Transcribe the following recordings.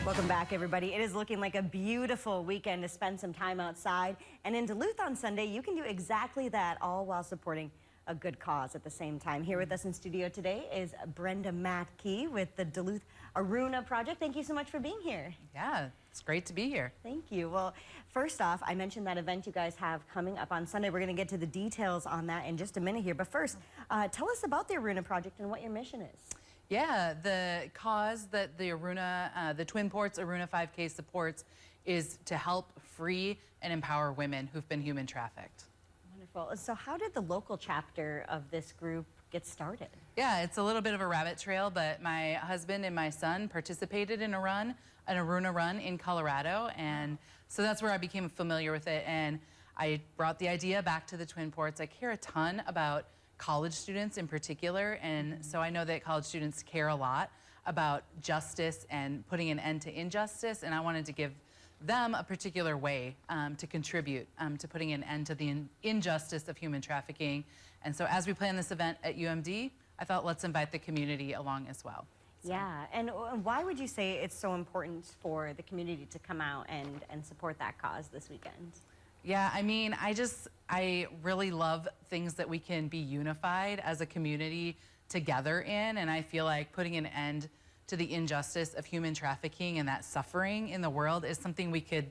Welcome back, everybody. It is looking like a beautiful weekend to spend some time outside. And in Duluth on Sunday, you can do exactly that, all while supporting a good cause at the same time. Here with us in studio today is Brenda Matkey with the Duluth Aruna Project. Thank you so much for being here. Yeah, it's great to be here. Thank you. Well, first off, I mentioned that event you guys have coming up on Sunday. We're going to get to the details on that in just a minute here. But first, tell us about the Aruna Project and what your mission is. Yeah, the cause that the Aruna, the Twin Ports Aruna 5K supports is to help free and empower women who've been human trafficked. Wonderful. So how did the local chapter of this group get started? Yeah, it's a little bit of a rabbit trail, but my husband and my son participated in an Aruna Run in Colorado, and so that's where I became familiar with it, and I brought the idea back to the Twin Ports. I care a ton about college students in particular, and so I know that college students care a lot about justice and putting an end to injustice, and I wanted to give them a particular way to contribute to putting an end to the injustice of human trafficking. And so as we plan this event at UMD, I thought let's invite the community along as well. So. Yeah, and why would you say it's so important for the community to come out and support that cause this weekend? Yeah, I mean, I really love things that we can be unified as a community together in, and I feel like putting an end to the injustice of human trafficking and that suffering in the world is something we could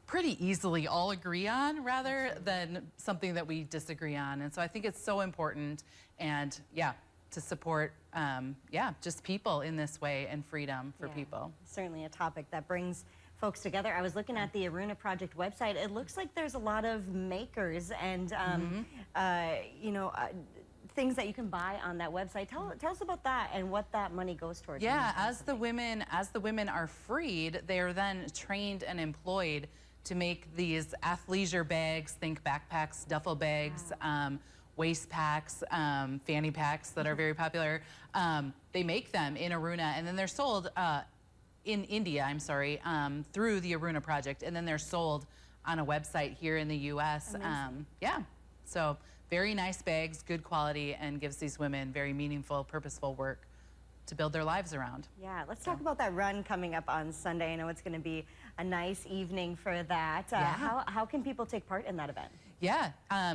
pretty easily all agree on rather than something that we disagree on. And so I think it's so important, and yeah, to support just people in this way and freedom for people. Certainly a topic that brings folks together. I was looking at the Aruna Project website. It looks like there's a lot of makers and things that you can buy on that website. Tell us about that and what that money goes towards. Yeah, as the women are freed, they are then trained and employed to make these athleisure bags, think backpacks, duffel bags, waist packs, fanny packs that are very popular. They make them in Aruna, and then they're sold in India, through the Aruna Project, and then they're sold on a website here in the U.S. Yeah, so very nice bags, good quality, and gives these women very meaningful, purposeful work to build their lives around. Yeah, let's talk about that run coming up on Sunday. I know it's going to be a nice evening for that. How can people take part in that event? Yeah,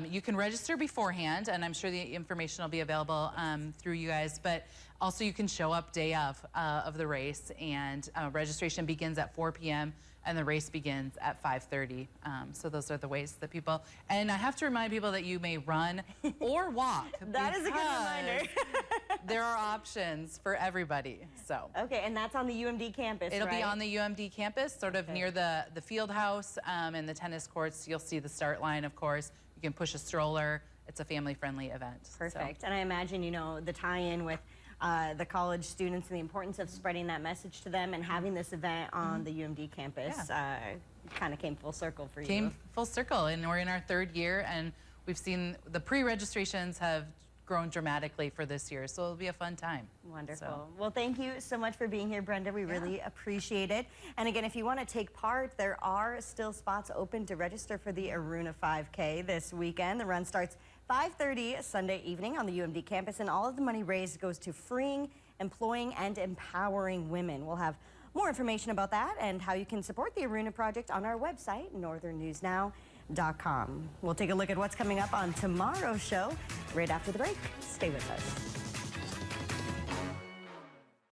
you can register beforehand, and I'm sure the information will be available through you guys, but also you can show up day of the race, and registration begins at 4 p.m. and the race begins at 5:30. So those are the ways that people, and I have to remind people that you may run or walk. That is a good reminder. There are options for everybody. So okay, and that's on the UMD campus. It'll be on the UMD campus, sort of near the field house and the tennis courts. You'll see the start line, of course. You can push a stroller. It's a family-friendly event. Perfect. So. And I imagine, the tie-in with the college students and the importance of spreading that message to them and having this event on the UMD campus kind of came full circle for you. Came full circle, and we're in our third year, and we've seen the pre-registrations have grown dramatically for this year, so it'll be a fun time. Wonderful. So. Well, thank you so much for being here, Brenda. We really appreciate it. And again, if you want to take part, there are still spots open to register for the Aruna 5K this weekend. The run starts 5:30 Sunday evening on the UMD campus, and all of the money raised goes to freeing, employing, and empowering women. We'll have more information about that and how you can support the Aruna Project on our website, northernnewsnow.com. We'll take a look at what's coming up on tomorrow's show right after the break. Stay with us.